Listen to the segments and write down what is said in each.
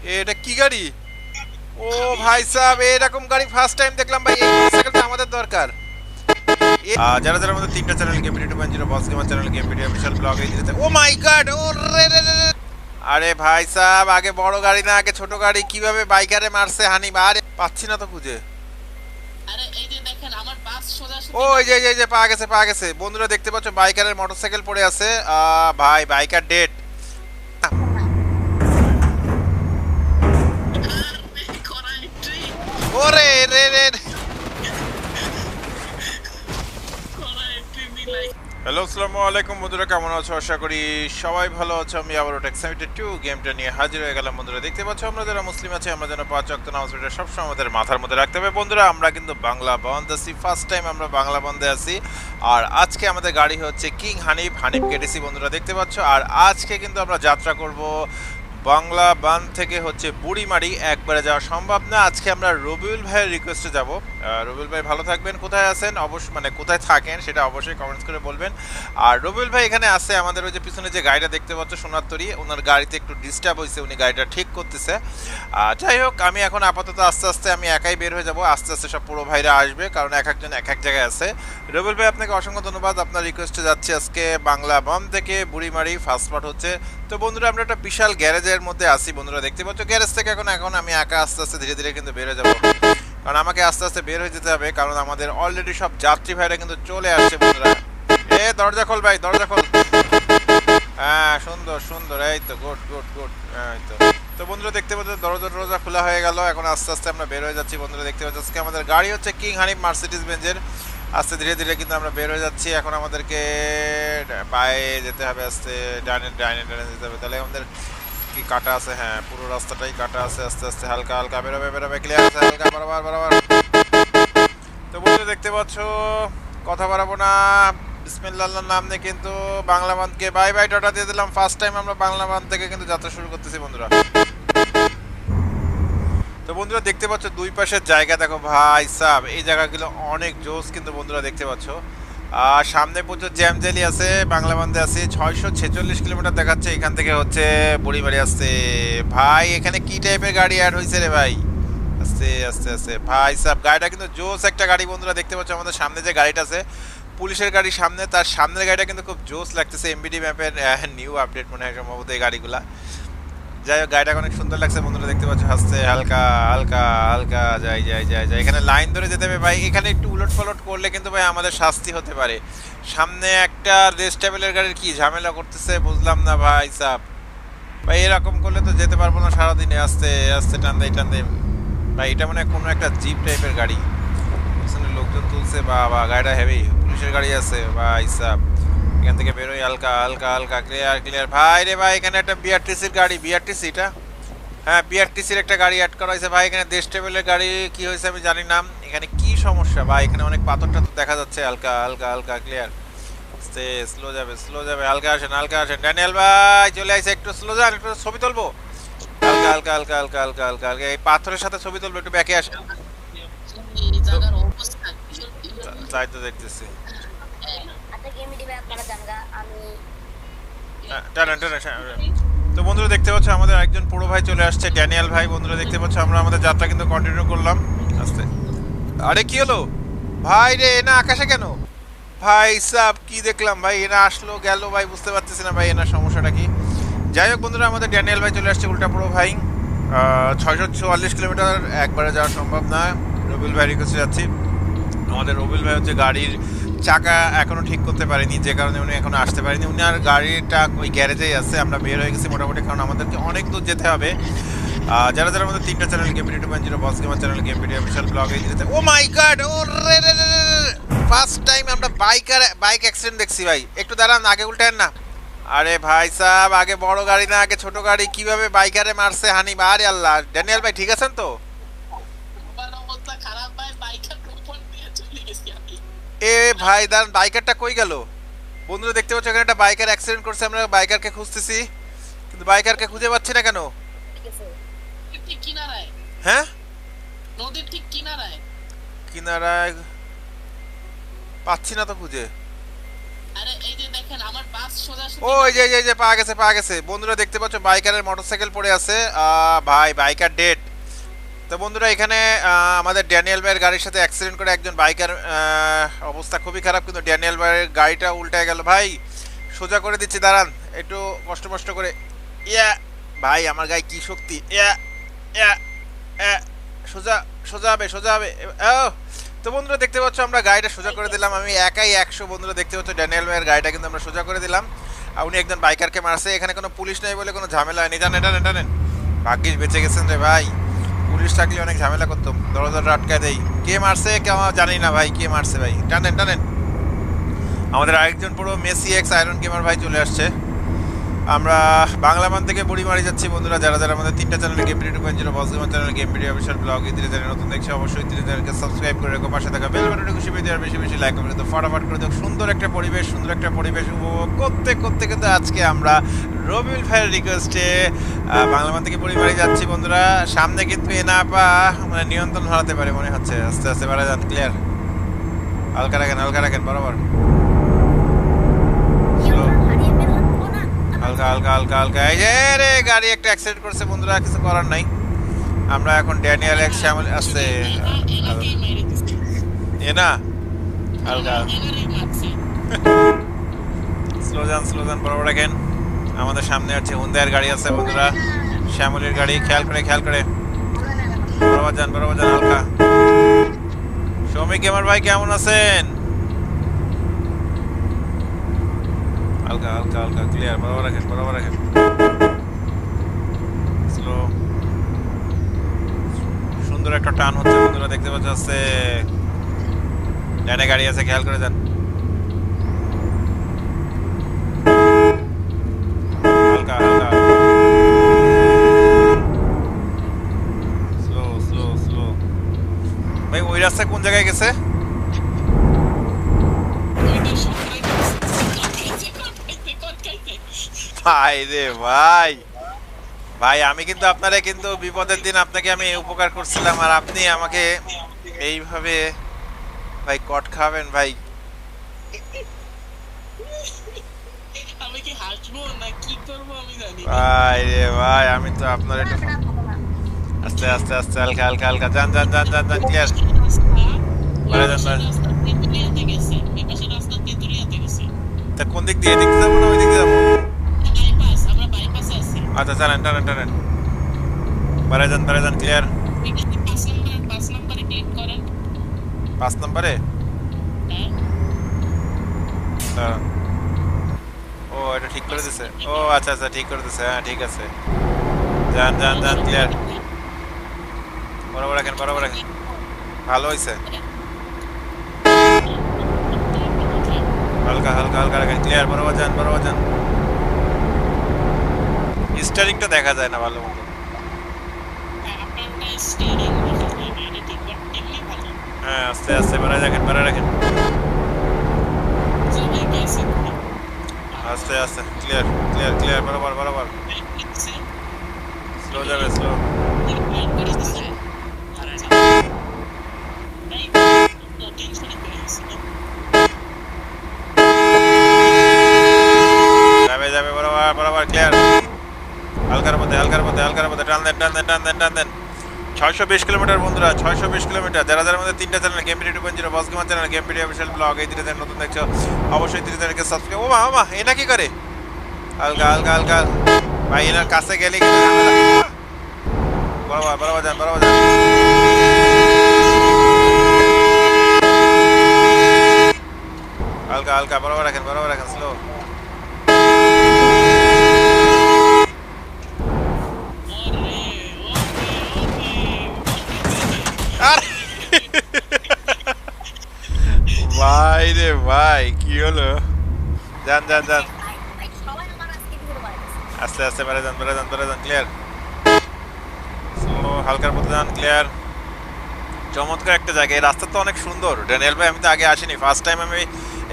এটা কি গাড়ি? ও ভাই সাহেব, এরকম গাড়ি ফার্স্ট টাইম দেখলাম ভাই। এই মোটরসাইকেলটা আমাদের দরকার। যারা যারা আমাদের তিনটা channel গেমপিডি 2.0 boss gamer channel গেমপিডি official blog এই দিতে, ও মাই গড, ও রে রে রে রে। আরে ভাই সাহেব, আগে বড় গাড়ি না আগে ছোট গাড়ি, কিভাবে বাইকারে মারছে হানি, আরে পাচ্ছি না তো খুঁজে। আরে এই যে দেখেন আমার বাস ও সোজাসুজি এই যে যাবে। এই যে পাওয়া গেছে বন্ধুরা, দেখতে পাচ্ছ বাইকারের মোটরসাইকেল পড়ে আছে। ভাই বাইকার ডেড। আরে করা এন্ট্রি, ওরে রে রে রে। করা এন্ট্রি মিলাই। হ্যালো আসসালামু আলাইকুম বন্ধুরা, কেমন আছো? আশা করি সবাই ভালো আছো। আমি আবারও টেক্সামিটেড 2 গেমটা নিয়ে হাজির হয়ে গেলাম বন্ধুরা। দেখতে পাচ্ছ আমরা যারা মুসলিম আছি আমরা যেন 5 ওয়াক্ত নামাজ পড়ে সবসময় আমাদের মাথার মধ্যে রাখতে হবে বন্ধুরা। আমরা কিন্তু বাংলা বন্ধ আছি, ফার্স্ট টাইম আমরা বাংলা বন্ধে আছি। আর আজকে আমাদের গাড়ি হচ্ছে কিং হানিফ, হানিফ কেটেছি বন্ধুরা দেখতে পাচ্ছ। আর আজকে কিন্তু আমরা যাত্রা করব বাংলা বান থেকে হচ্ছে বুড়িমারি, একবারে যাওয়া সম্ভব না। আজকে আমরা রবিউল ভাইয়ের রিকোয়েস্টে যাব। রবিউল ভাই ভালো থাকবেন, কোথায় আছেন অবশ্যই, মানে কোথায় থাকেন সেটা অবশ্যই কমেন্টস করে বলবেন। আর রবিউল ভাই এখানে আছে, আমাদের ওই যে পিছনে যে গাড়িটা দেখতে পাচ্ছ সোনার তরী, ওনার গাড়িতে একটু ডিস্টার্ব হয়েছে, উনি গাড়িটা ঠিক করতেছে। যাই হোক, আমি এখন আপাতত আস্তে আস্তে আমি একাই বের হয়ে যাব, আস্তে আস্তে সব পুরো ভাইরা আসবে, কারণ এক একজন এক এক জায়গায় আছে। রবিউল ভাই আপনাকে অসংখ্য ধন্যবাদ, আপনার রিকোয়েস্টে যাচ্ছে আজকে বাংলা বাম থেকে বুড়িমারি, ফার্স্ট পার্ট হচ্ছে। তো বন্ধুরা আমরা একটা বিশাল গ্যারেজের মধ্যে আছি বন্ধুরা দেখতে পাচ্ছ। গ্যারেজ থেকে এখন এখন আমি একা আস্তে আস্তে ধীরে ধীরে কিন্তু বের হয়ে যাবো, কারণ আমাকে আস্তে আস্তে বের হয়ে যেতে হবে, কারণ আমাদের অলরেডি সব যাত্রী ভাইরা কিন্তু চলে আসছে বন্ধুরা। এ দরজা খোল ভাই, দরজা খোল। হ্যাঁ সুন্দর সুন্দর, এই তো গুড গুড গুড, এই তো। তো বন্ধুরা দেখতে পাচ্ছ দরজা টরজা খোলা হয়ে গেল, এখন আস্তে আস্তে আমরা বের হয়ে যাচ্ছি বন্ধুরা দেখতে পাচ্ছ। আজকে আমাদের গাড়ি হচ্ছে কিং হানিফ মার্সিডিজ বেঞ্জের। আস্তে ধীরে ধীরে কিন্তু আমরা বের হয়ে যাচ্ছি। এখন আমাদেরকে পায়ে যেতে হবে, আস্তে ডাইনে ডাইনে ডাইনে যেতে হবে, তাহলে আমাদের কি কাটা আছে? হ্যাঁ পুরো রাস্তাটাই কাটা আছে। আস্তে আস্তে হালকা হালকা বেরোবে বেরোবে, ক্লিয়ার আছে, হালকা বরাবর বরাবর। তো বন্ধুরা দেখতে পাচ্ছ, কথা বাড়াবো না, বিসমিল্লাহর নাম নিয়ে কিন্তু বাংলা বান্ধকে বাই বাই টাটা দিয়ে দিলাম। ফার্স্ট টাইম আমরা বাংলা বান্ধ থেকে কিন্তু যাত্রা শুরু করতেছি বন্ধুরা। তো বন্ধুরা দেখতে পাচ্ছ দুই পাশের জায়গা দেখো ভাই সাব, এই জায়গাগুলো অনেক জোস কিন্তু বন্ধুরা দেখতে পাচ্ছ। আর সামনে প্রচুর জ্যাম জ্যালি আছে, বাংলা বান্ধে আছে 646 কিলোমিটার দেখাচ্ছে এখান থেকে হচ্ছে বুড়িমারি আসছে। ভাই এখানে কি টাইপের গাড়ি অ্যাড হয়েছে রে ভাই? আস্তে আস্তে আস্তে ভাই সাব, গাড়িটা কিন্তু জোস একটা গাড়ি বন্ধুরা দেখতে পাচ্ছ। আমাদের সামনে যে গাড়িটা আছে পুলিশের গাড়ি সামনে, তার সামনের গাড়িটা কিন্তু খুব জোস লাগতেছে। এমবিডি ম্যাপের নিউ আপডেট মনে হয় সম্ভবত এই গাড়িগুলা। যাই হোক গাড়িটা অনেক সুন্দর লাগছে বন্ধুরা দেখতে পাচ্ছ, হাসতে হালকা হালকা হালকা যাই যাই যাই যাই। এখানে লাইন ধরে যেতে হবে ভাই, এখানে একটু উলট পালট করলে কিন্তু ভাই আমাদের শাস্তি হতে পারে। সামনে একটা রেস্টেবলের গাড়ির কি ঝামেলা করতেছে বুঝলাম না ভাই সাব। ভাই এরকম করলে তো যেতে পারবো না সারাদিনে, আস্তে আস্তে টান দেয় টান দেয়। ভাই এটা মানে কোনো একটা জিপ টাইপের গাড়ি, পিছনে লোকজন তুলছে, বা বা গাড়িটা হেভি, পুলিশের গাড়ি আছে ভাই সাব। এখান থেকে বেরোই হালকা হালকা হালকা, ক্লিয়ার ক্লিয়ার। ভাই রে ভাই এখানে একটা বিআরটিসির গাড়ি, বিআরটিসি এটা, হ্যাঁ বিআরটিসির একটা গাড়ি অ্যাড করা হয়েছে ভাই। এখানে দেশ টেবিলের গাড়ি কি হয়েছে আমি জানি না, এখানে কি সমস্যা ভাই? এখানে অনেক পাথর টাথর দেখা যাচ্ছে, হালকা হালকা হালকা ক্লিয়ার। আস্তে স্লো যাবে, হালকা আসেন ড্যানিয়েল ভাই চলে আসছে, একটু স্লো যান, একটু ছবি তুলবো, হালকা হালকা হালকা হালকা হালকা হালকা হালকা। এই পাথরের সাথে ছবি তুলবো, একটু ব্যাকে আসেন। এই তো জায়গার অবস্থা কি? তাই তো দেখতেছি। আচ্ছা গেম দিবে আপনারা জানগা আমি টানেন টানেন। তো বন্ধুরা দেখতে পাচ্ছ আমাদের একজন পুরো ভাই চলে আসছে, ড্যানিয়েল ভাই। বন্ধুরা দেখতে পাচ্ছ আমরা আমাদের যাত্রা কিন্তু কন্টিনিউ করলাম আস্তে। আরে কি হলো ভাই রে, এনা আকাশে কেন? ভাই সাব কি দেখলাম ভাই, এনা আসলো গেল ভাই, বুঝতে পারতেছি না ভাই এনার সমস্যাটা কি। যাই হোক বন্ধুরা আমাদের ড্যানিয়েল ভাই চলে আসছে উল্টা পুরো ভাই। 644 কিলোমিটার একবারে যাওয়া সম্ভব না, রবিউল ভাই রিকোয়েস্টে যাচ্ছি। আমাদের রবিউল ভাই হচ্ছে গাড়ির চাকা এখনো ঠিক করতে পারেনি, যে কারণে উনি এখনো আসতে পারেনি। উনি আর গাড়িটা ওই গ্যারেজেই আছে, আমরা বের হয়ে গেছি মোটামুটি, কারণ আমাদেরকে অনেক দূর যেতে হবে। যারা যারা আমাদের তিনটা channel গেমপিডি 2.0 boss gamer channel গেমপিডি official blog এই দিতে, ও মাই গড, ও রে রে রে, ফার্স্ট টাইম আমরা বাইক অ্যাক্সিডেন্ট দেখছি ভাই। একটু দাঁড়ান, আগে উল্টেন না। আরে ভাই সাহেব, আগে বড় গাড়ি না আগে ছোট গাড়ি, কিভাবে বাইকারে মারছে হানি, আরে আল্লাহ। ড্যানিয়েল ভাই ঠিক আছেন তো? আমার অবস্থা খারাপ ভাই, বাইকের উপর দিয়ে চলে গেছি আমি। এ ভাই দাঁড়ান, বাইকারটা কই গেল? বন্ধুরা দেখতে পাচ্ছ এখানে একটা বাইকার অ্যাক্সিডেন্ট করছে, আমরা বাইকারকে খুঁজতেছি কিন্তু বাইকারকে খুঁজে পাচ্ছি না কেন? ঠিক আছে নদীর ঠিক কিনারায়, হ্যাঁ নদীর ঠিক কিনারায়। কিনারায় পাচ্ছি না তো খুঁজে। আরে এই যে দেখেন আমার বাস সোজাসুজি ও এই যে এই যে, এই যে পাওয়া গেছে বন্ধুরা, দেখতে পাচ্ছ বাইকারের মোটরসাইকেল পড়ে আছে। ভাই বাইকার ডেড। তো বন্ধুরা এখানে আমাদের ড্যানিয়েল ভাইয়ের গাড়ির সাথে অ্যাক্সিডেন্ট করে একজন বাইকার, অবস্থা খুবই খারাপ, কিন্তু ড্যানিয়েল ভাইয়ের গাড়িটা উল্টে গেল। ভাই সোজা করে দিচ্ছি, দাঁড়ান একটু কষ্ট কষ্ট করে। ইয়া ভাই আমার গায়ে কি শক্তি! ইয়া ইয়া ইয়া, সোজা সোজা হবে সোজা হবে। ও তো বন্ধুরা দেখতে পাচ্ছ আমরা গাড়িটা সোজা করে দিলাম, আমি একাই 100। বন্ধুরা দেখতে পাচ্ছ ড্যানিয়েল ভাইয়ের গাড়িটা কিন্তু আমরা সোজা করে দিলাম। আর উনি একজন বাইকারকে মারছে, এখানে কোনো পুলিশ নেই বলে কোনো ঝামেলা হয়নি। টানেন টানেন টানেন, ভাগ্যিস বেঁচে গেছেন রে ভাই, পুলিশ থাকলে অনেক ঝামেলা করতাম। দরজাটা আটকায় দেই। কে মারছে কে আমার জানি না ভাই, কে মারছে ভাই। টানেন টানেন। আমাদের আরেকজন পুরো মেসি এক্স আয়রন গেমার ভাই চলে আসছে। আমরা বাংলামান থেকে বুড়িমারি যাচ্ছি বন্ধুরা। যারা যারা আমাদের 3টা চ্যানেলে game video 2.0 boss gamer channel game video official blog এই চ্যানেলে নতুন দেখছে অবশ্যই চ্যানেলকে সাবস্ক্রাইব করে রেখো, পাশে থাকা বেল বাটনটা খুশি পেয়ে আর বেশি বেশি লাইক করে তো ফটাফট করে দাও। সুন্দর একটা পরিবেশ উপভোগ করতে করতে কিন্তু আজকে আমরা রবিউল ভাইয়ের রিকোয়েস্টে বাংলামান থেকে বুড়িমারি যাচ্ছি বন্ধুরা। সামনে কিন্তু এনাপা মানে নিয়ন্ত্রণ হারাতে পারে মনে হচ্ছে। আস্তে আস্তে বাড়া যান, ক্লিয়ার। হালকা রাখেন বরাবর। হালকা এই যে রে গাড়ি একটা অ্যাক্সিডেন্ট করছে বন্ধুরা, কিছু করার নাই। আমরা এখন ড্যানিয়েল এক্স শ্যামল আসছে এনাকেই মেরে দিচ্ছে এ না হালকা এনারই মারছে স্লো যান বরাবর রাখেন। আমাদের সামনে আছে হুন্দায়ের গাড়ি আছে বন্ধুরা, শ্যামলির গাড়ি, খেয়াল করে বরাবর যান হালকা। শ্রমিক গেমার ভাই কেমন আছেন? হালকা ক্লিয়ার, বরাবর রাখেন স্লো। সুন্দর একটা টান হচ্ছে বন্ধুরা, দেখতে পাচ্ছ আছে ডানে গাড়ি আছে, খেয়াল করে যান। হালকা স্লো ভাই। ওই রাস্তা কোন জায়গায় গেছে? ওইটা সবাই কটকাইতে ভাই রে ভাই আমি কিন্তু আপনারে কিন্তু বিপদের দিন আপনাকে আমি উপকার করছিলাম, আর আপনি আমাকে এইভাবে ভাই কট খাবেন ভাই। আমি কি হাসবো না কি করবো আমি জানি না। ভাই রে ভাই আমি তো আপনার একটু আস্তে হালকা যান ক্লিয়ার। তেঁতুলিয়াতে গেছে, এই পাশে রাস্তা তেঁতুলিয়াতে গেছে। তা কোন দিক দিয়ে, এদিক দিয়ে যাবো না ওই দিক দিয়ে যাবো? বাইপাস, আমরা বাইপাসে আছি। আচ্ছা টানেন বাড়াই যান ক্লিয়ার। এখানে 5 নম্বরে ক্লিক করেন। 5 নম্বরে হ্যাঁ ও এটা ঠিক করে দিছে। ও আচ্ছা ঠিক করে দিছে, হ্যাঁ ঠিক আছে। যান ক্লিয়ার, বরাবর রাখেন ভালো হয়েছে। হালকা রাখেন ক্লিয়ার, বরাবর যান। স্টিয়ারিংটা দেখা যায় না ভালো মতো। আপনারটা স্টিয়ারিং এটা ঠিক বাট এমনি ভালো। হ্যাঁ আস্তে বাড়াই রাখেন সবাই গেছে আস্তে ক্লিয়ার বরাবর। স্লো যাবে স্লো। করে দিছে এই টেনশনে পড়ে গেছি না। যাবে বরাবর ক্লিয়ার। হালকার মধ্যে টান দেন। 620 কিলোমিটার বন্ধুরা, 620 কিলোমিটার। যারা আমাদের 3টা channel game video 2.0 boss gamer channel game video official blog এই 3টা চ্যানেল নতুন দেখছো অবশ্যই 3টা চ্যানেলকে সাবস্ক্রাইব। ওমা এটা কি করে? হালকা ভাই এনার কাছে গেলে কিন্তু ঝামেলা। বরাবর যান হালকা বরাবর রাখেন স্লো। ভাই রে ভাই কি হলো? যান আস্তে বেড়ে যান ক্লিয়ার। হালকার মধ্যে যান ক্লিয়ার। চমৎকার একটা জায়গা, এই রাস্তা তো অনেক সুন্দর। ড্যানিয়েল ভাই আমি তো আগে আসিনি, ফার্স্ট টাইম আমি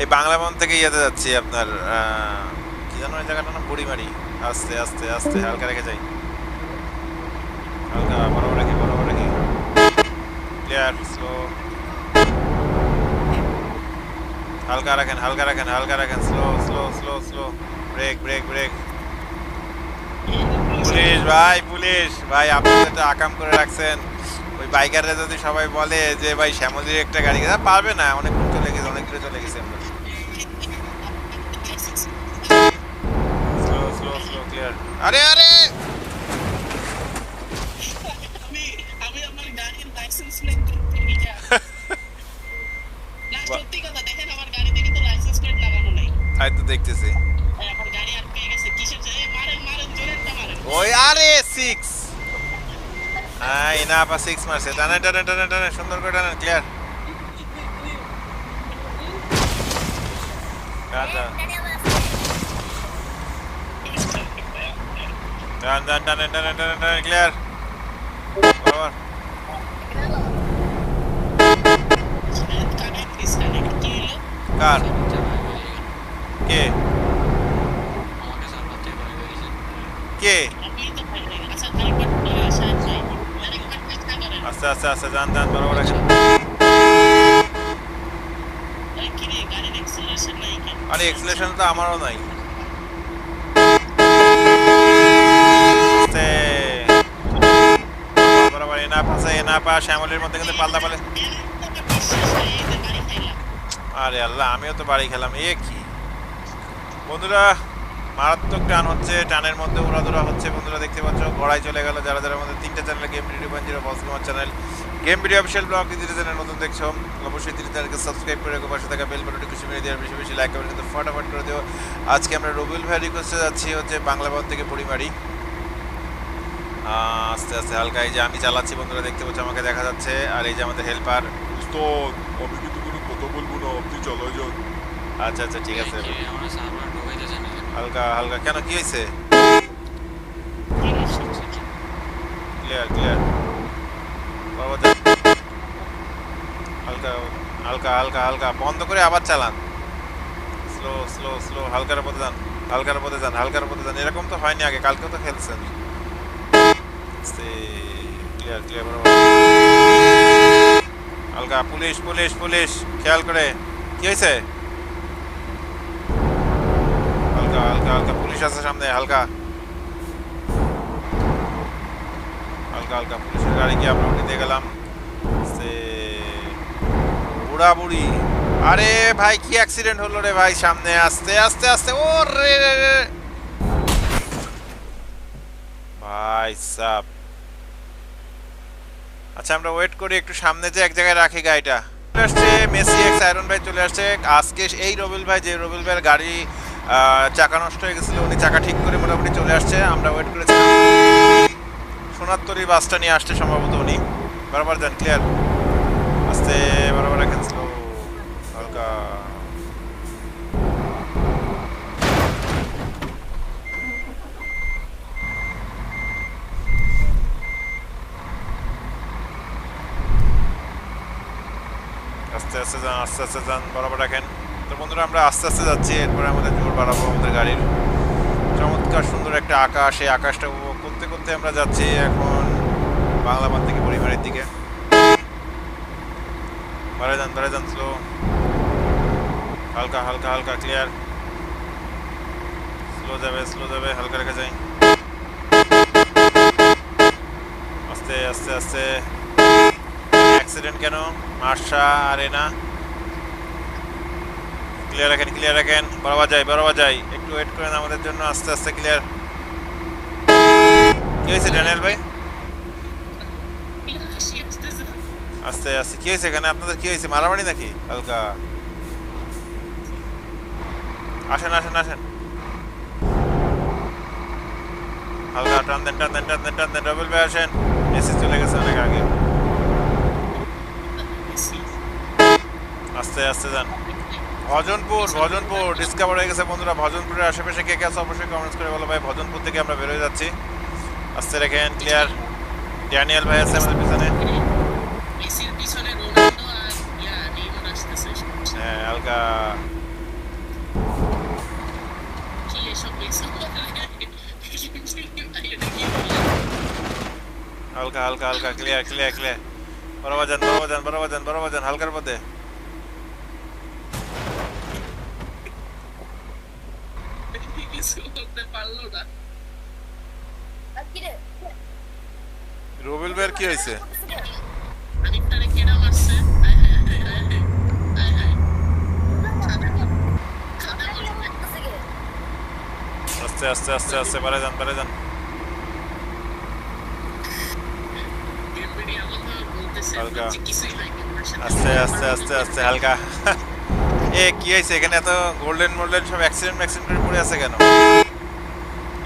এই বাংলাবন থেকে ইয়েতে যাচ্ছি আপনার কি জানো ওই জায়গাটার নাম, বুড়িমারি। আস্তে হালকা রেখে যাই, হালকা বরাবর রাখি ক্লিয়ার স্লো। হালকা রাখেন, হালকা রাখেন, হালকা রাখেন, slow slow slow slow, brake brake brake. Police ভাই, পুলিশ ভাই, আপনি তো একটা আকাম করে রাখছেন। ওই বাইকাররা যদি সবাই বলে যে ভাই শ্যামলির একটা গাড়ি, পারবে না, অনেক দূর চলে গেছে, অনেক দূরে চলে গেছে আমরা। Slow slow slow, clear. আরে আরে আমি আমি আমার গাড়ির লাইসেন্স প্লেট দেখতে গিয়ে না, সত্যি কথা দেখেন, আমার গাড়ি থেকে তো লাইসেন্স প্লেট লাগানো নাই। তাই তো দেখতেছি। আমার গাড়ি আটকে গেছে, কিসের জন্য? এই মারেন মারেন, জোরে মারেন। ওই আরে 6, হ্যাঁ না আপা 6 মারছে। টানে টানে টানে টানে, সুন্দর করে টানেন, ক্লিয়ার। টান টান টান টান টানে টানে টানে টানে, ক্লিয়ার। বরাবর। কানে ক্রিস্টানে কি হলো? কার? কে কে? আমি তো ভাই নাই। আচ্ছা আরেকবার সাহেব ভাই, আরেকবার চেষ্টা করেন। আস্তে আস্তে আস্তে, যান যান, বরাবর রাখেন। এই কি রে, গাড়ির অ্যাক্সেলারেশন নাই কেন? আরে এক্সেলেশন তো আমারও নাই। আস্তে, বরাবর। এনাপ আছে, এনাপ আর শ্যামলির মধ্যে কিন্তু পাল্লা পালে। আরে আল্লাহ, আমিও তো বাড়ি খেলাম। এ কি বন্ধুরা, মারাত্মক টান হচ্ছে, টানের মধ্যে উড়াদুরা হচ্ছে বন্ধুরা, দেখতে পাচ্ছ। গড়াই চলে গেল। যারা যারা আমাদের 3টে channel, game video 2.0 boss gamer channel, game video official blog, দ্বিতীয় চ্যানেল নতুন দেখছো, অবশ্যই তিনি তাদেরকে সাবস্ক্রাইব করে রেখো, পাশে থাকা বেল বাটনটি খুশি মেরে দেওয়ার, বেশি বেশি লাইক কমেন্ট কিন্তু ফটাফট করে দিও। আজকে আমরা রবিউল ভাই রিকোয়েস্টে যাচ্ছি হচ্ছে বাংলা বন থেকে পরিমারি। আস্তে আস্তে হালকা, এই যে আমি চালাচ্ছি বন্ধুরা, দেখতে পাচ্ছ, আমাকে দেখা যাচ্ছে। আর এই যে আমাদের হেল্পার, উস্তাদ আমি কিন্তু কোনো কথা বলবো না, আপনি চলো যান। আচ্ছা আচ্ছা, ঠিক আছে। হালকা হালকা, কেন কি হয়েছে? ক্লিয়ার ক্লিয়ার, হালকা হালকা হালকা হালকা, বন্ধ করে আবার চালান। স্লো স্লো স্লো, হালকার পথে যান, হালকার পথে যান, হালকার পথে যান। এরকম তো হয়নি আগে, কালকেও তো খেলছেন। ক্লিয়ার ক্লিয়ার, বরাবর। হালকা, পুলিশ পুলিশ পুলিশ, খেয়াল করে। কি হয়েছে? হালকা হালকা হালকা, পুলিশ আছে সামনে, হালকা হালকা হালকা, পুলিশের গাড়ি কি আমরা উঠে দিয়ে গেলাম। বুড়া বুড়ি, আরে ভাই কি অ্যাক্সিডেন্ট হলো রে ভাই সামনে। আস্তে আস্তে আস্তে, ও রে রে রে ভাই সাব। আচ্ছা আমরা ওয়েট করি একটু, সামনে যে এক জায়গায় রাখি গাড়িটা। চলে আসছে মেসি এক্স আয়রন ভাই, চলে আসছে। আজকে এই রবিউল ভাই, যে রবিউল ভাইয়ের গাড়ি চাকা নষ্ট হয়ে গেছিল, উনি চাকা ঠিক করে মোটামুটি চলে আসছে। আমরা ওয়েট করেছিলাম, সোনাত্তরি বাসটা নিয়ে আসছে সম্ভবত উনি। বরাবর যান, ক্লিয়ার। আস্তে, বরাবর রাখেন, স্লো, হালকা। আস্তে আস্তে যান, আস্তে আস্তে যান, বরাবর রাখেন। তো বন্ধুরা আমরা আস্তে আস্তে যাচ্ছি, এরপরে আমাদের জোর বাড়াবো আমাদের গাড়ির। চমৎকার সুন্দর একটা আকাশ, এই আকাশটা উপভোগ করতে করতে আমরা যাচ্ছি এখন বাংলাবাদ থেকে পরিবারের দিকে। ধরে যান, স্লো, হালকা হালকা হালকা, ক্লিয়ার। স্লো যাবে, হালকা রেখে যাই। আস্তে আস্তে আস্তে, অ্যাক্সিডেন্ট কেন? মার্শা আরে না, ক্লিয়ার রাখেন, বরাবর যাই, একটু ওয়েট করেন আমাদের জন্য। আস্তে আস্তে, ক্লিয়ার। কি হয়েছে ড্যানিয়েল ভাই? আস্তে আস্তে, কি হয়েছে এখানে আপনাদের? কি হয়েছে, মারামারি নাকি? হালকা, আসেন হালকা, টান দেন, রবিউল ভাই আসেন। এসি চলে গেছে অনেক আগে। আস্তে আস্তে যান। ভজনপুর ডিসকভার হয়ে গেছে বন্ধুরা। ভজনপুরের আশেপাশে কে কে আছে অবশ্যই কমেন্টস করে বলো ভাই। ভজনপুর থেকে আমরা বেরোয় যাচ্ছি। আস্তে রাখেন, ক্লিয়ার। ড্যানিয়েল ভাই আছে আমাদের পিছনে। এসির পিছনে রোনালদো আর নেইমার আসতেছে। হ্যাঁ, হালকা, কি এসব মেসি হালকা, ক্লিয়ার। বরাবর যান, হালকার পথে। কিছু বলতে পারলো না। আর কি রে রবিল ভাইয়ের কি হয়েছে? আরেকটারে কেডা মারছে? হায় হায় হায় হায় হায়। হায় হায়। খাদে বলছে। আস্তে আস্তে আস্তে আস্তে পারে যান পারে যান। এমবিডি এমন ভাবে বলতেছে হালকা। যে কিছুই হয়নি ওনার সাথে। আস্তে আস্তে আস্তে আস্তে হালকা। এ কি হয়েছে এখানে? এত গোল্ডেন মোল্ডেন সব অ্যাক্সিডেন্ট ম্যাক্সিডেন্ট করে পড়ে আছে কেন?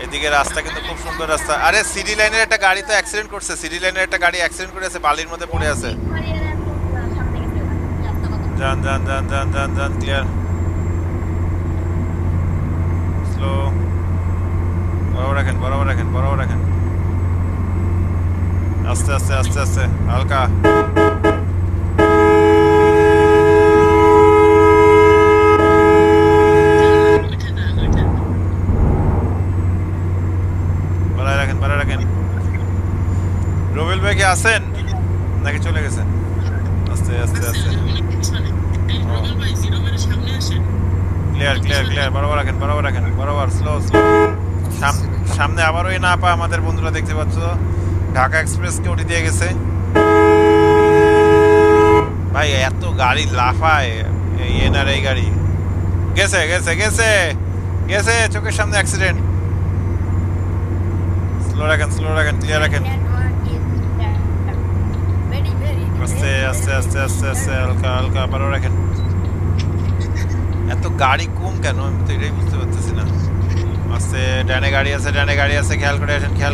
এদিকে রাস্তা কিন্তু খুব সুন্দর রাস্তা। আরে সিডি লাইনের একটা গাড়ি তো অ্যাক্সিডেন্ট করছে, সিডি লাইনের একটা গাড়ি অ্যাক্সিডেন্ট করে আছে, বালির মধ্যে পড়ে আছে। যান যান যান যান যান যান, ক্লিয়ার। স্লো, বরাবর রাখেন বরাবর রাখেন বরাবর রাখেন। আস্তে আস্তে আস্তে আস্তে হালকা। ওইটা না, ওইটা না। বাড়ায় রাখেন বাড়ায় রাখেন। রবিল ভাই কি আছেন নাকি চলে গেছেন? আস্তে আস্তে আস্তে, অনেক পিছনে। এই রবিল ভাই, জিরো মেরে সামনে আসেন। ক্লিয়ার ক্লিয়ার ক্লিয়ার, বরাবর রাখেন বরাবর রাখেন বরাবর। স্লো স্লো, সামনে আবারও না পা আমাদের বন্ধুরা দেখতে পাচ্ছ ঢাকা এক্সপ্রেসকে উঠে দিয়ে গেছে। ভাই এত গাড়ি লাফায়, এই এনার এই গাড়ি গেছে গেছে গেছে গেছে, চোখের সামনে অ্যাক্সিডেন্ট। স্লো রাখেন ক্লিয়ার রাখেন। আস্তে আস্তে আস্তে আস্তে আস্তে হালকা হালকা, বরাবর রাখেন। এত গাড়ি কম কেন আমি তো এটাই বুঝতে পারতেছি না। আস্তে, ডানে গাড়ি আছে ডানে গাড়ি আছে, খেয়াল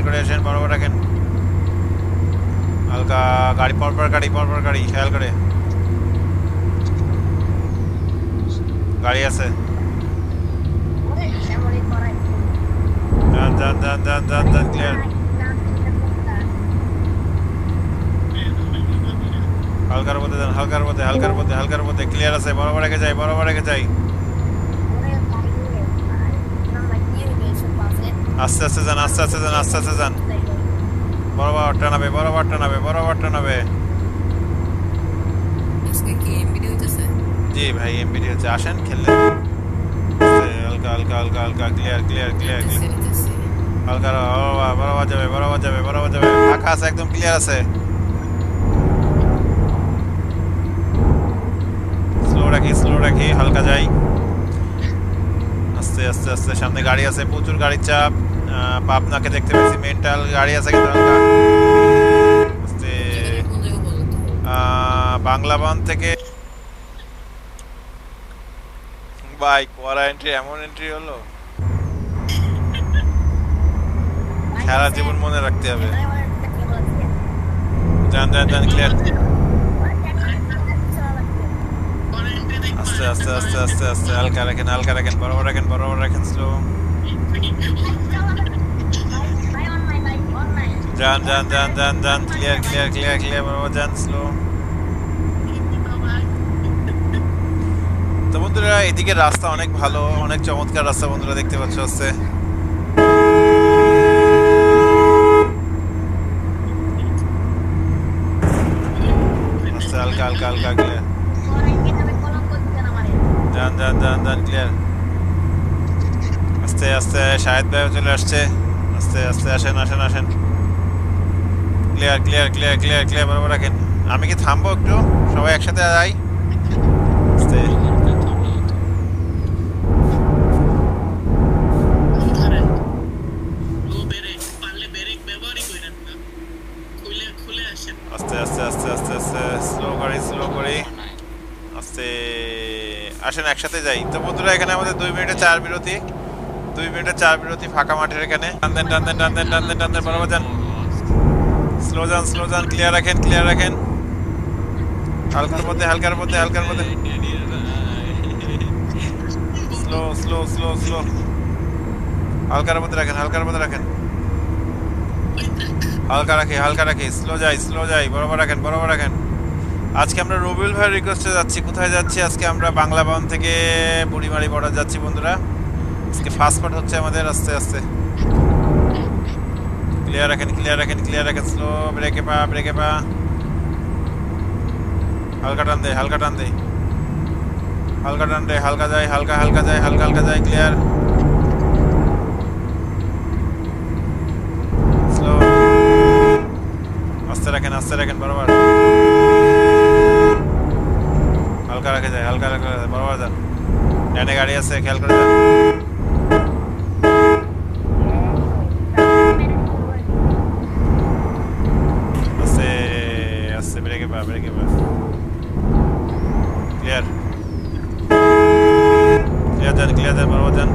করে আসেন বরাবর রাখেন। হালকা গাড়ি পরপর গাড়ি খেয়াল করে। গাড়ি আছে, যান যান যান যান যান যান, ক্লিয়ার। হালকার মধ্যে যান, হালকার মধ্যে ক্লিয়ার আছে, বরাবর রেখে যাই। আস্তে আস্তে যান। বরাবর টানাবে। আজকে কি এমবিডি হইতেছে? জি ভাই এমবিডি হচ্ছে, আসেন খেললে। হালকা ক্লিয়ার। হইতেছে। হালকা বরাবর যাবে। ফাঁকা আছে, একদম ক্লিয়ার আছে। স্লো রাখি, হালকা যাই। আস্তে সামনে গাড়ি আছে, প্রচুর গাড়ির চাপ। পাবনাকে দেখতে পাচ্ছি, মেন্টাল গাড়ি আছে কিন্তু হালকা। আস্তে, কোন জায়গা বলো তো? বাংলাবান থেকে। ভাই কোয়ারা এন্ট্রি, এমন এন্ট্রি হলো, সারা জীবন মনে রাখতে হবে। যান ক্লিয়ার। আস্তে হালকা রাখেন বরাবর রাখেন স্লো। যান ক্লিয়ার বরাবর যান স্লো। তো বন্ধুরা এদিকে রাস্তা অনেক ভালো, অনেক চমৎকার রাস্তা বন্ধুরা দেখতে পাচ্ছ। আস্তে হালকা ক্লিয়ার। যান ক্লিয়ার। আস্তে শাহেদ ভাই চলে আসছে। আস্তে আসেন। ক্লিয়ার বরাবর রাখেন। আমি কি থামবো একটু? সবাই একসাথে যাই। আস্তে, ধরেন। ও ব্রেক, পারলে ব্রেক ব্যবহারই করেন না। খুলে আসেন। আস্তে স্লো করি। আস্তে আসেন একসাথে যাই। তো বন্ধুরা এখানে আমাদের 2 মিনিটের 4 বিরতি ফাঁকা মাঠের এখানে। টান দেন বরাবর যান। স্লো যান ক্লিয়ার রাখেন। হালকার মধ্যে স্লো। হালকার মধ্যে রাখেন। হালকা রাখি। স্লো যাই বরাবর রাখেন। আজকে আমরা রবিউল ভাইয়ের রিকোয়েস্টে যাচ্ছি। কোথায় যাচ্ছি আজকে? আমরা বাংলা ভবন থেকে বুড়িমারি বর্ডার যাচ্ছি বন্ধুরা। আজকে ফার্স্ট পার্ট হচ্ছে আমাদের। আস্তে ক্লিয়ার রাখেন। স্লো, ব্রেকে পা। হালকা টান দে। হালকা যাই, ক্লিয়ার। আস্তে রাখেন বরাবর হালকা রাখে যায় বরাবর যান ডানে গাড়ি আছে খেয়াল করে যান আস্তে আস্তে ব্রেকে পা ক্লিয়ার যান বরাবর যান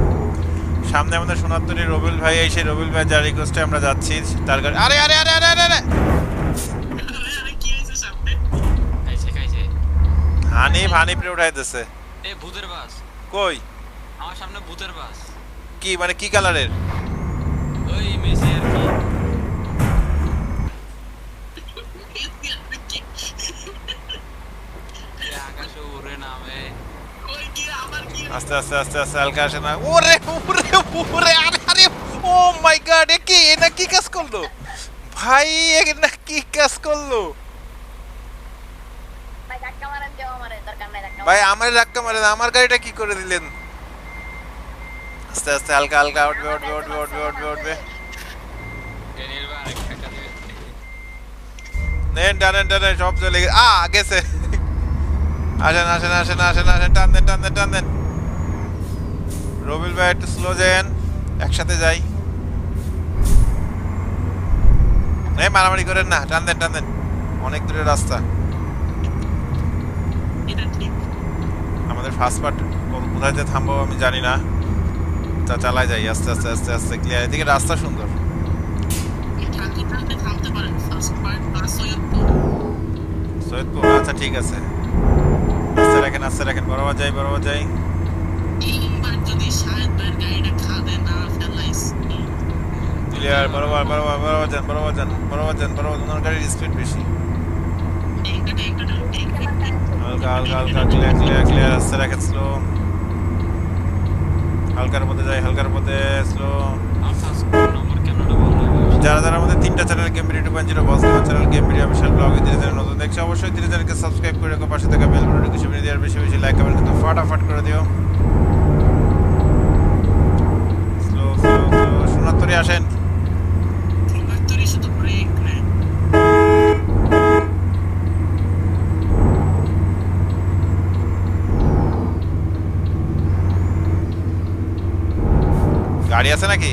সামনে আমাদের সোনারতরী রবিউল ভাই এই সেই রবিউল ভাই যার রিকোয়েস্টে আমরা যাচ্ছি তার গাড়ি আরে আরে কি হয়েছে সামনে? খাইছে হানিফ রে উঠাই দিছে এ ভূতের বাস কই আমার সামনে ভূতের বাস কি মানে কি কালারের ওই মেসি আর কি এ আকাশে উড়ে নামে ওই কি আমার কি আস্তে হালকা আসে না ওরে আরে ও মাই গড এনা কি কাজ করলো ভাই এনা কি কাজ করলো ভাই ধাক্কা মারেন দেও আমারে দরকার নাই ধাক্কা ভাই আমার ধাক্কা মারে না আমার গাড়িটা কি করে দিলেন আস্তে হালকা উঠবে ড্যানিয়েল ভাই আরেকটা দিবে নেন টানেন সব চলে গেছে আসেন টান দেন রবিল ভাই একটু স্লো যান একসাথে যাই মারামারি করেন না টান দেন অনেক দূরের রাস্তা এটা ঠিক আমাদের ফার্স্ট পার্ট কোথায় যে থামবো আমি জানি না চালাই যাই আস্তে ক্লিয়ার এদিকে রাস্তা সুন্দর ঠাকুরটাকে থামতে পারেন ফার্স্ট পার্ট প্লাস সৈয়দপুর আচ্ছা ঠিক আছে আস্তে রাখেন বরাবর যাই তিনবার যদি শাহেদ ভাইয়ের গাড়িটা খাদে না ফেলাইস ক্লিয়ার বরাবর যান ওনার গাড়ির স্পিড বেশি হালকা ক্লিয়ার আস্তে রাখেন স্লো হালকার মধ্যে স্লো আমার ফার্স্ট নম্বর ক্যামেরাটা বন্ধ হয়ে গেছে যারা আমাদের তিনটা চ্যানেল গেম ভিডিও 2.0 বস চ্যানেল গেম ভিডিও অফিশিয়াল ব্লগে ধীরে নতুন দেখছো অবশ্যই ধীরে সাবস্ক্রাইব করে রাখো পাশে থাকা বেল বাটনটি কিছু মিনিট বেশি লাইক কমেন্ট কিন্তু ফাটাফাট করে দিও স্লো সোনারতরী আসেন সোনারতরী শুধু ব্রেক নেয় গাড়ি আছে নাকি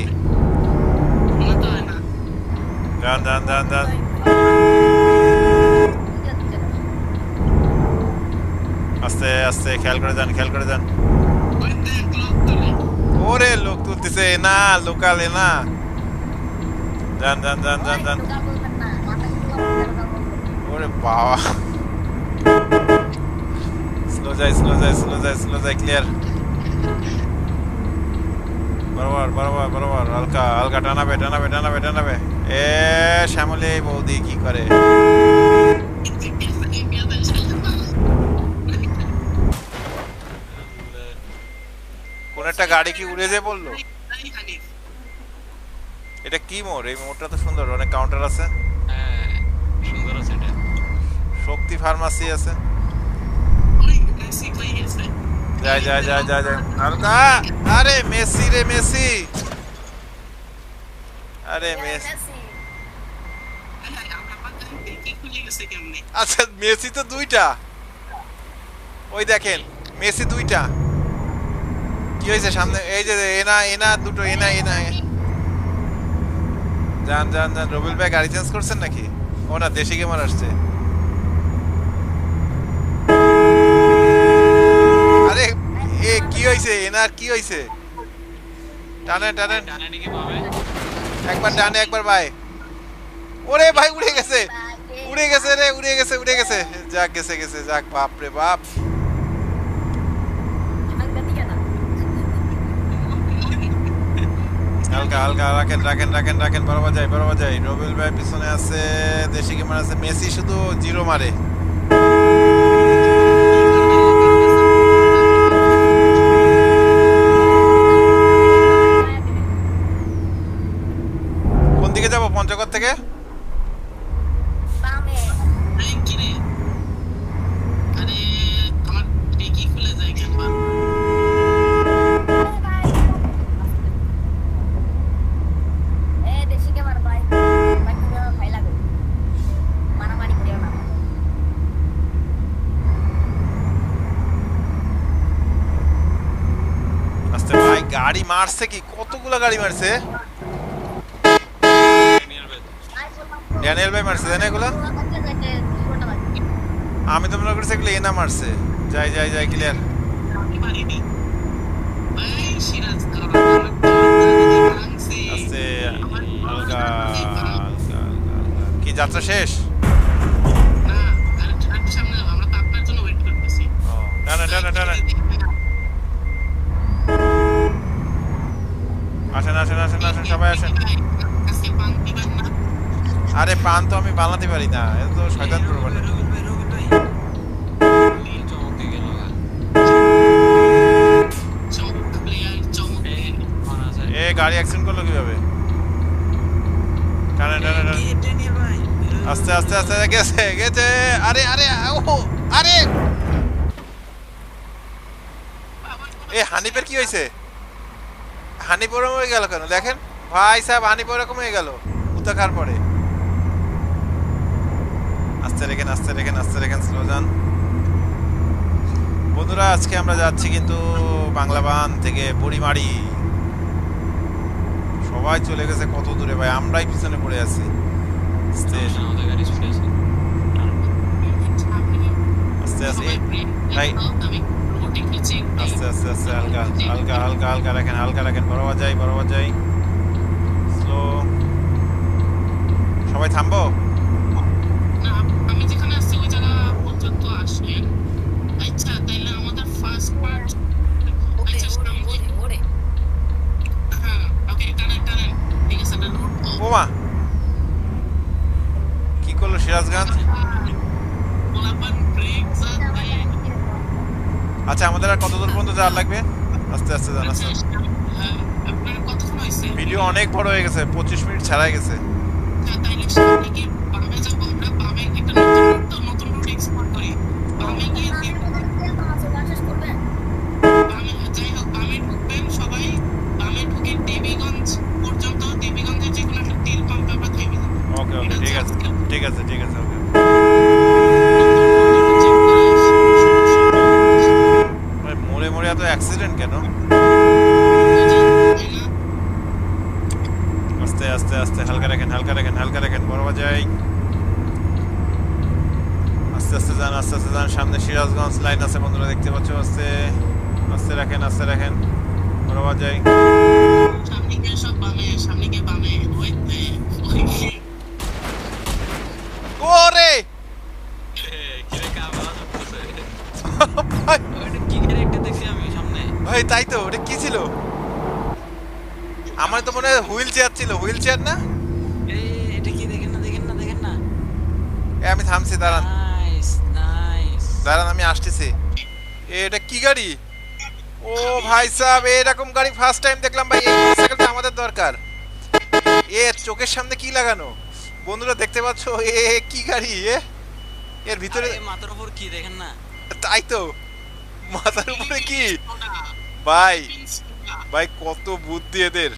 মনে তো হয় না যান আস্তে খেয়াল করে যান ওই দেখ লোক তোলে ওরে লোক তুলতেছে না লোকাল না যান দোকান বলবেন না মাথা কিছু ওরে বাবা স্লো যাই ক্লিয়ার বরাবর হালকা টানাবে এ শ্যামলী বৌদি কি করে কোন একটা গাড়ি কি উড়ে যায় বললো এটা কি মোড় এই মোড়টা তো সুন্দর অনেক কাউন্টার আছে হ্যাঁ সুন্দর আছে এটা শক্তি ফার্মাসি আছে ওই মেসি কই গেছে যাই হালকা আরে মেসি আরে মেসি আমরা পাতা কি খুলে গেছে কেমনে আচ্ছা মেসি তো দুইটা ওই দেখেন মেসি দুইটা কি হয়েছে সামনে এই যে এনা দুটো এনা যান রবিউল ভাই গাড়ি চেঞ্জ করছেন নাকি ও না দেশি গেমার আসছে আরে এ কি হয়েছে এনার কি হয়েছে টানেন ডানে দিকে পাবে একবার ডানে একবার বাই ওরে ভাই উড়ে গেছে যাক গেছে যাক বাপ রে বাপ হালকা রাখেন বরাবর যাই রবিউল ভাই পিছনে আছে দেশি গেমার আছে মেসি শুধু জিরো মারে কোন দিকে যাবো পঞ্চগড় থেকে এই কি রে আরে আমার ডিকি খুলে যায় কেন গাড়ি মারছে কি, কতগুলো গাড়ি মারছে? ড্যানিয়েল ভাই ড্যানিয়েল ভাই মারছে তাই না এগুলো? আমি তো মনে করছি এগুলো এনা মারছে। যাই যাই যাই, ক্লিয়ার। আমি পারিনি ভাই সিরাজ কারণ ভাঙছে আস্তে, হালকা হালকা হালকা হালকা। কি যাত্রা শেষ? না আর সামনে যাবো, আমরা তো আপনার জন্য ওয়েট করতেছি। ও, টানা টানা টানা। আসেন আসেন আসেন আসেন, সবাই আসেন। আজকে পান দিবেন না? আরে পান তো আমি বানাতে পারি না, এটা তো শয়তান করবে। রবিন ভাই চমক দিয়ে গেল ভাই। চমক প্লেয়ার চমক এই মারা যায় এ গাড়ি অ্যাক্সিডেন্ট করলো কিভাবে? টানা টানা টানা। ড্যানিয়েল ভাই আস্তে আস্তে আস্তে, গেছে গেছে। আরে আরে ও আরে, এ হানিফের কি হয়েছে? হানিফ ওরকম হয়ে গেল কেন দেখেন ভাই সাহেব, হানিফ ওরকম হয়ে গেল উত্তা খার পরে। আস্তে রেখেন আস্তে রেখেন আস্তে রেখেন, স্লো যান বন্ধুরা। আজকে আমরা যাচ্ছি কিন্তু বাংলাবান থেকে বুড়িমারি। সবাই চলে গেছে কত দূরে ভাই, আমরাই পিছনে পড়ে আছি। আস্তে আমাদের গাড়ি ছুটে আছে আস্তে আস্তে সবাই ব্রেক ভাই, আমি রোবটিক নিচে আস্তে আস্তে আস্তে, হালকা হালকা হালকা হালকা রাখেন, হালকা রাখেন। বরাবর যাই বরাবর যাই, স্লো। সবাই থামবো। না আমি যেখানে আসছি ওই জায়গা পর্যন্ত আসলেন। আচ্ছা তাইলে আমাদের ফার্স্ট পার্ট ওরে আচ্ছা ওরে সামনে ওরে ওরে হ্যাঁ ওকে টানেন টানেন ঠিক আছে না রোড বোমা কি করলো সিরাজগঞ্জ? গোলাপান ব্রেক যাবে। আচ্ছা আমাদের আর কত দূর পর্যন্ত যাওয়ার লাগবে? আস্তে আস্তে যান আস্তে। হ্যাঁ আপনার কতক্ষণ হয়েছে? ভিডিও অনেক বড় হয়ে গেছে, 25 মিনিট ছাড়াই গেছে। তাইলে সামনে গিয়ে বামে যাবো আমরা, বামে একটা নতুন রুট এক্সপ্লোর করি। বামে গিয়ে বামে যাই হোক বামে ঢুকবেন সবাই। বামে ঢুকে দেবীগঞ্জ পর্যন্ত, দেবীগঞ্জের যে কোনো একটা তেল পাম্পে আমরা থেমে যাবো। ওকে ওকে, ঠিক আছে ঠিক আছে ঠিক আছে, ওকে। ভাই মোড়ে মোড়ে এত অ্যাক্সিডেন্ট কেন? আস্তে আস্তে আস্তে, হালকা রাখেন হালকা রাখেন হালকা রাখেন, বরাবর যাই। আস্তে আস্তে যান আস্তে আস্তে যান, সামনে সিরাজগঞ্জ লাইন আছে বন্ধুরা, দেখতে পাচ্ছ। আস্তে আস্তে রাখেন আস্তে রাখেন, বরাবর যাই। সামনে গিয়ে সব বামে, সামনে গিয়ে বামে ওইতে ওরে কি রে কামলা করতেছে ভাই, ওটা কি করে একটা দেখছি আমি সামনে ভাই তাই তো, ওটা কি ছিল? আমার তো মনে হয় হুইল চেয়ার ছিল, হুইল চেয়ার না? এই এটা কি দেখেন না দেখেন না দেখেন না এ আমি থামছি, দাঁড়ান নাইস নাইস দাঁড়ান আমি আসতেছি। এটা কি গাড়ি? ও ভাই সাহেব, এরকম গাড়ি ফার্স্ট টাইম দেখলাম ভাই। এই মোটরসাইকেলটা আমাদের দরকার। এ চোখের সামনে কি লাগানো বন্ধুরা দেখতে পাচ্ছ? এ কি গাড়ি? এর ভিতরে মাথার উপর কি দেখেন না তাই তো, মাথার উপরে কি ভাই? ভাই কত বুদ্ধি এদের।